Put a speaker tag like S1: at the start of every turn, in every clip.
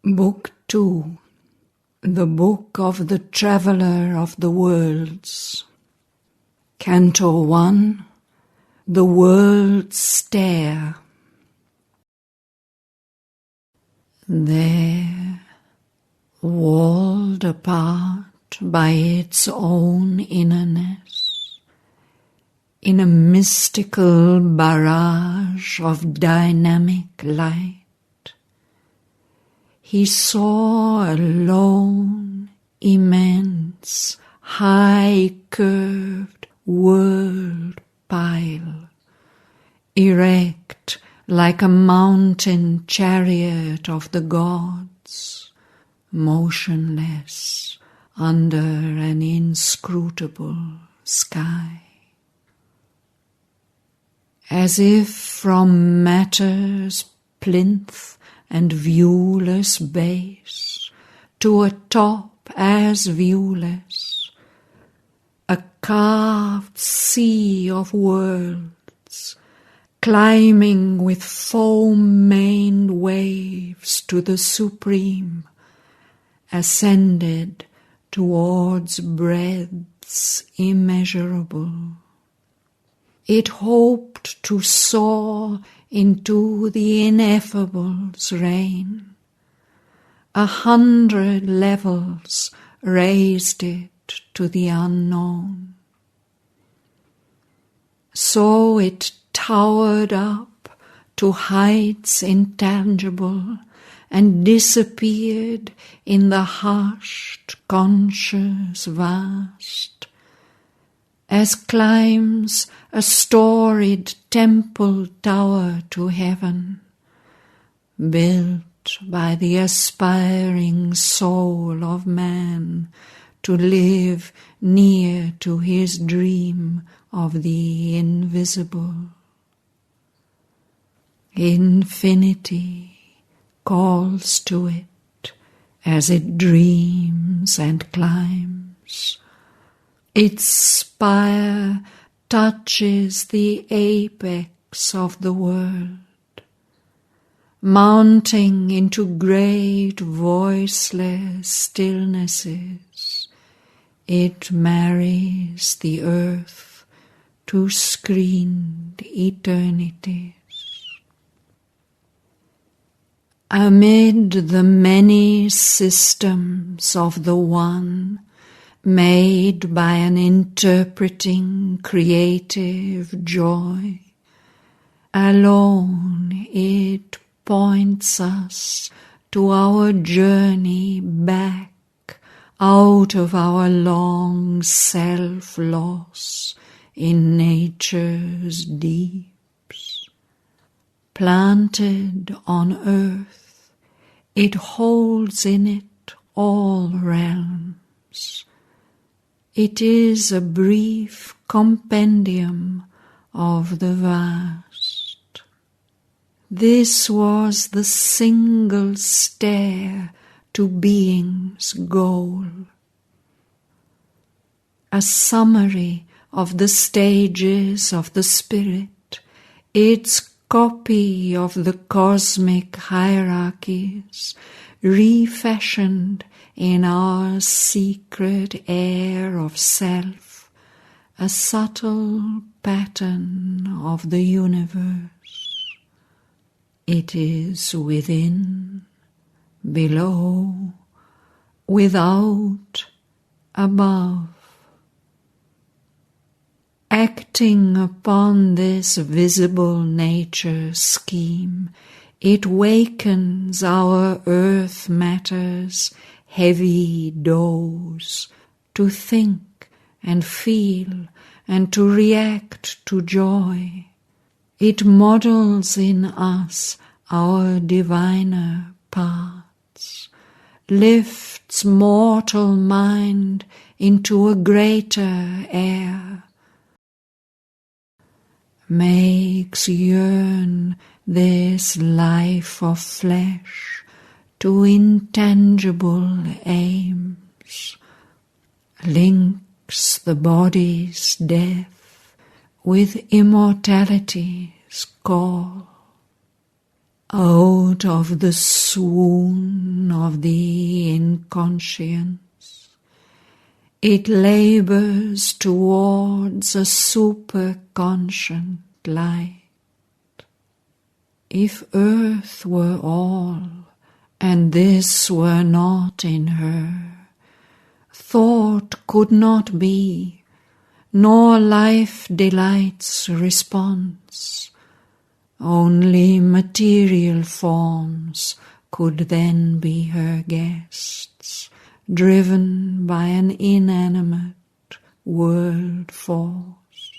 S1: Book 2. The Book of the Traveller of the Worlds. Canto 1. The World's Stare. There, walled apart by its own innerness, in a mystical barrage of dynamic light, he saw a lone, immense, high-curved world pile, erect like a mountain chariot of the gods, motionless under an inscrutable sky. As if from matter's plinth and viewless base to a top as viewless, a carved sea of worlds, climbing with foam-maned waves to the supreme, ascended towards breadths immeasurable. It hoped to soar into the ineffable's reign. 100 levels raised it to the unknown. So it towered up to heights intangible and disappeared in the hushed, conscious vast, as climbs a storied temple tower to heaven, built by the aspiring soul of man to live near to his dream of the invisible. Infinity calls to it as it dreams and climbs. Its spire touches the apex of the world, mounting into great voiceless stillnesses. It marries the earth to screened eternities. Amid the many systems of the One, made by an interpreting creative joy, alone it points us to our journey back out of our long self-loss in nature's deeps. Planted on earth, it holds in it all realms. It is a brief compendium of the vast. This was the single stair to being's goal. A summary of the stages of the spirit, its copy of the cosmic hierarchies, refashioned in our secret air of self, a subtle pattern of the universe. It is within, below, without, above. Acting upon this visible nature scheme, it wakens our earth matter's heavy doze to think and feel and to react to joy. It models in us our diviner parts, lifts mortal mind into a greater air, makes yearn this life of flesh to intangible aims, links the body's death with immortality's call. Out of the swoon of the inconscience, it labours towards a superconscient light. If earth were all, and this were not in her, thought could not be, nor life delight's response. Only material forms could then be her guests, driven by an inanimate world force.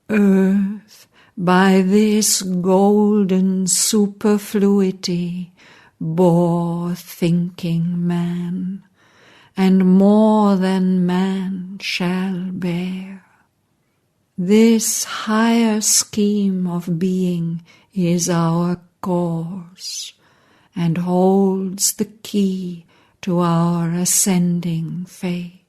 S1: Earth, by this golden superfluity, bore thinking man, and more than man shall bear. This higher scheme of being is our course, and holds the key to our ascending fate.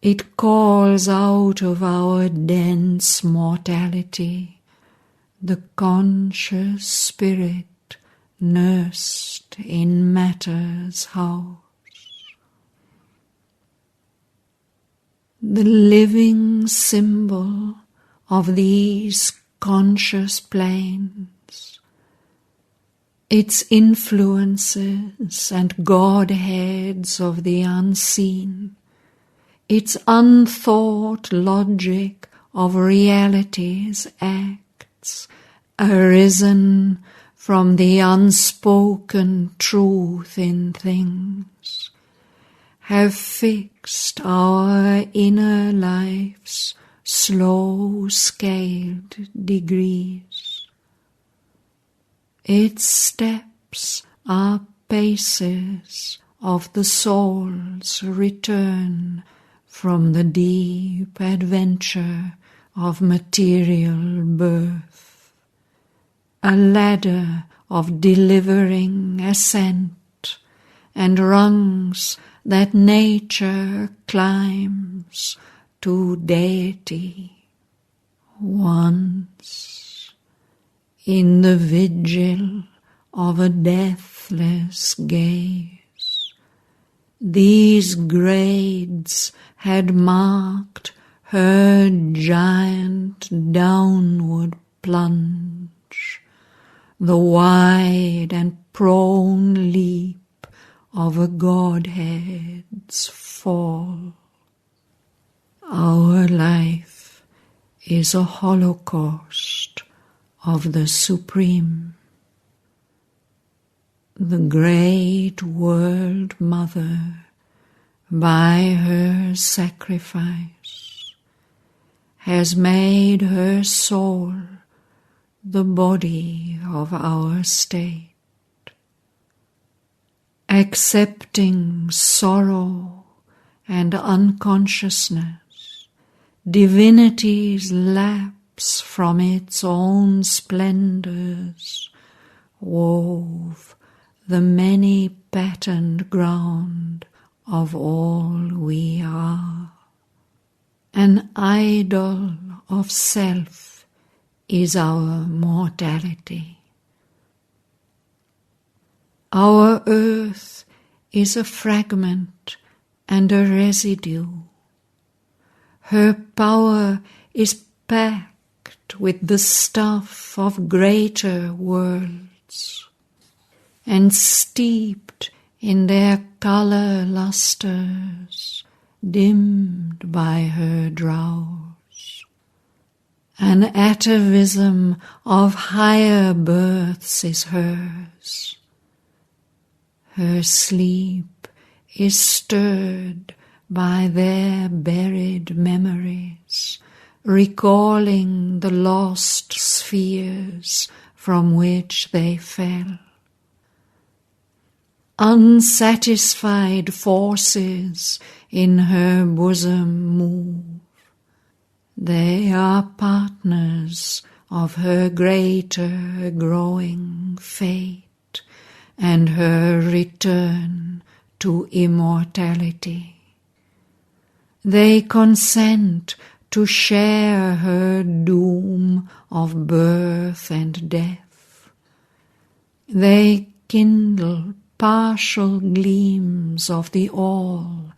S1: It calls out of our dense mortality the conscious spirit nursed in matter's house. The living symbol of these conscious planes, its influences and godheads of the unseen, its unthought logic of reality's acts, arisen from the unspoken truth in things, have fixed our inner life's slow-scaled degrees. Its steps are paces of the soul's return from the deep adventure of material birth, a ladder of delivering ascent, and rungs that nature climbs to deity. Once, in the vigil of a deathless gaze, these grades had marked her giant downward plunge, the wide and prone leap of a Godhead's fall. Our life is a holocaust of the Supreme. The great World Mother, by her sacrifice, has made her soul the body of our state. Accepting sorrow and unconsciousness, divinity's lapse from its own splendors wove the many-patterned ground of all we are. An idol of self is our mortality. Our earth is a fragment and a residue. Her power is packed with the stuff of greater worlds, and steeped in their colour lustres, dimmed by her drowse. An atavism of higher births is hers. Her sleep is stirred by their buried memories, recalling the lost spheres from which they fell. Unsatisfied forces in her bosom move. They are partners of her greater growing fate and her return to immortality. They consent to share her doom of birth and death. They kindle partial gleams of the all,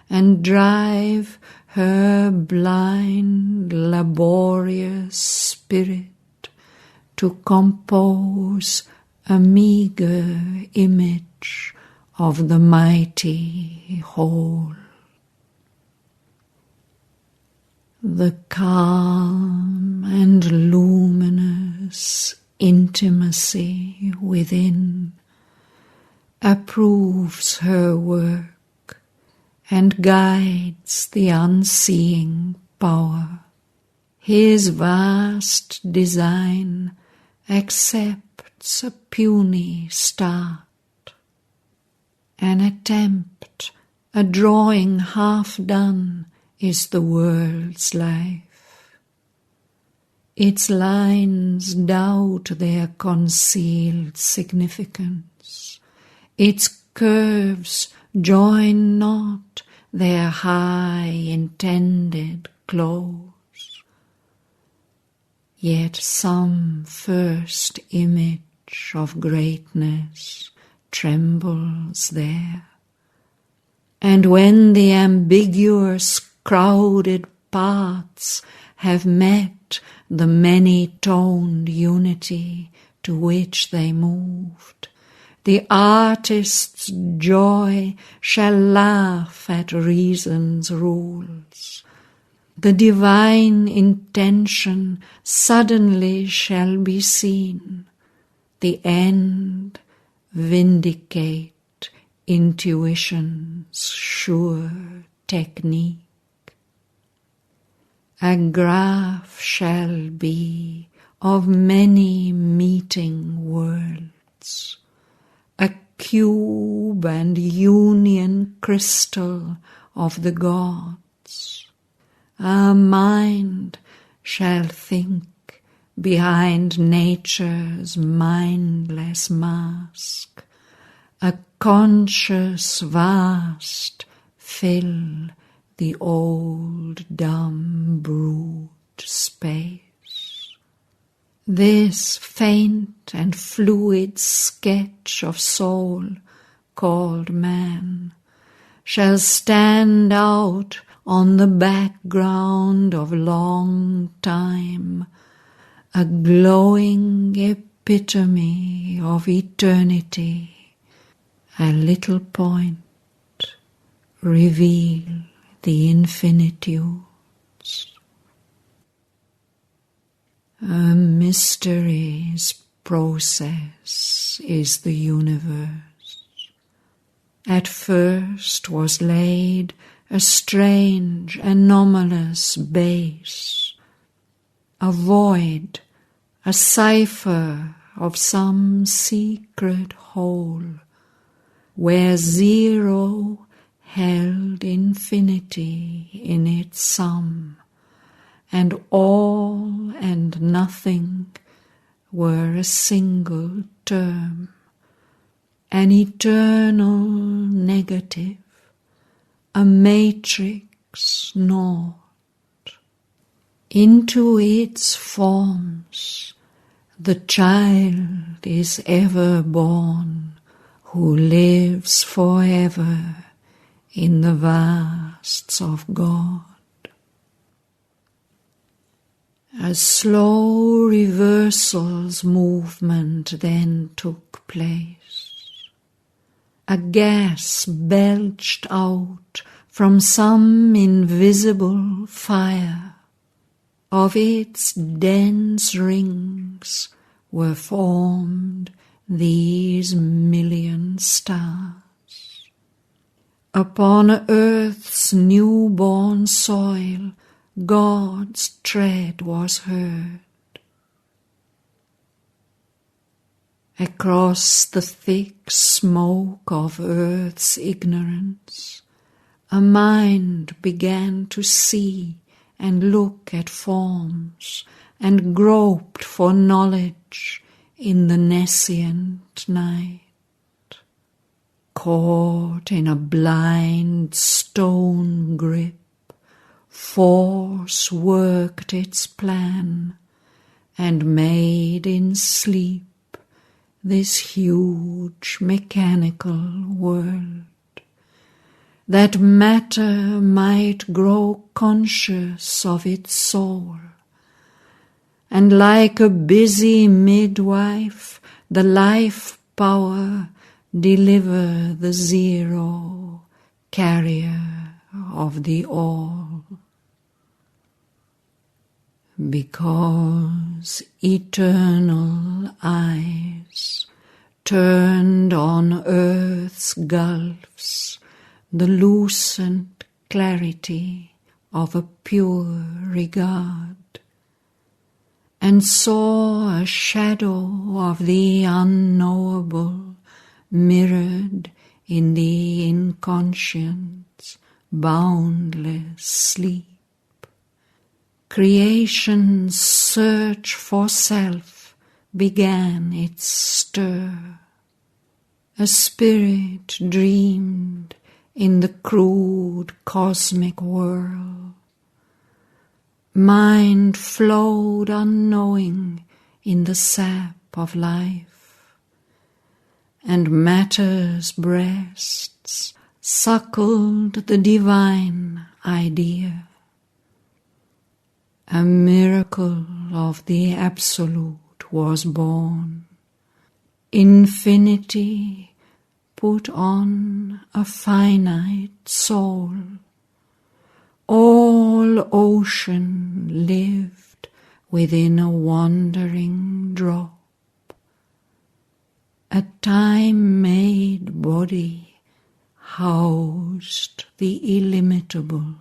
S1: and drive her blind, laborious spirit to compose a meagre image of the mighty whole. The calm and luminous intimacy within approves her work and guides the unseeing power. His vast design accepts a puny start, an attempt, a drawing half done is the world's life. Its lines doubt their concealed significance. Its curves join not their high intended close. Yet some first image of greatness trembles there. And when the ambiguous crowded parts have met the many-toned unity to which they moved, the artist's joy shall laugh at reason's rules. The divine intention suddenly shall be seen, the end vindicate intuition's sure technique. A graph shall be of many meeting worlds, a cube and union crystal of the gods. A mind shall think behind nature's mindless mask, a conscious vast fill the old dumb brute space. This faint and fluid sketch of soul called man shall stand out on the background of long time, a glowing epitome of eternity, a little point reveal the infinitudes. A mystery's process is the universe. At first was laid a strange, anomalous base, a void, a cipher of some secret whole, where zero held infinity in its sum, and all and nothing were a single term, an eternal negative, a matrix naught. Into its forms the child is ever born, who lives forever in the vasts of God. A slow reversal's movement then took place. A gas belched out from some invisible fire. Of its dense rings were formed these million stars. Upon earth's newborn soil God's tread was heard. Across the thick smoke of earth's ignorance, a mind began to see and look at forms, and groped for knowledge in the nescient night. Caught in a blind stone grip, Force worked its plan and made in sleep this huge mechanical world, that matter might grow conscious of its soul, and like a busy midwife the life power deliver the zero, carrier of the all. Because eternal eyes turned on earth's gulfs the lucent clarity of a pure regard, and saw a shadow of the unknowable mirrored in the inconscient's boundless sleep. Creation's search for self began its stir. A spirit dreamed in the crude cosmic whirl. Mind flowed unknowing in the sap of life, and matter's breasts suckled the divine idea. A miracle of the Absolute was born. Infinity put on a finite soul. All ocean lived within a wandering drop. A time-made body housed the illimitable.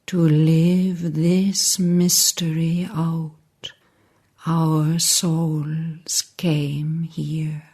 S1: To live this mystery out, our souls came here.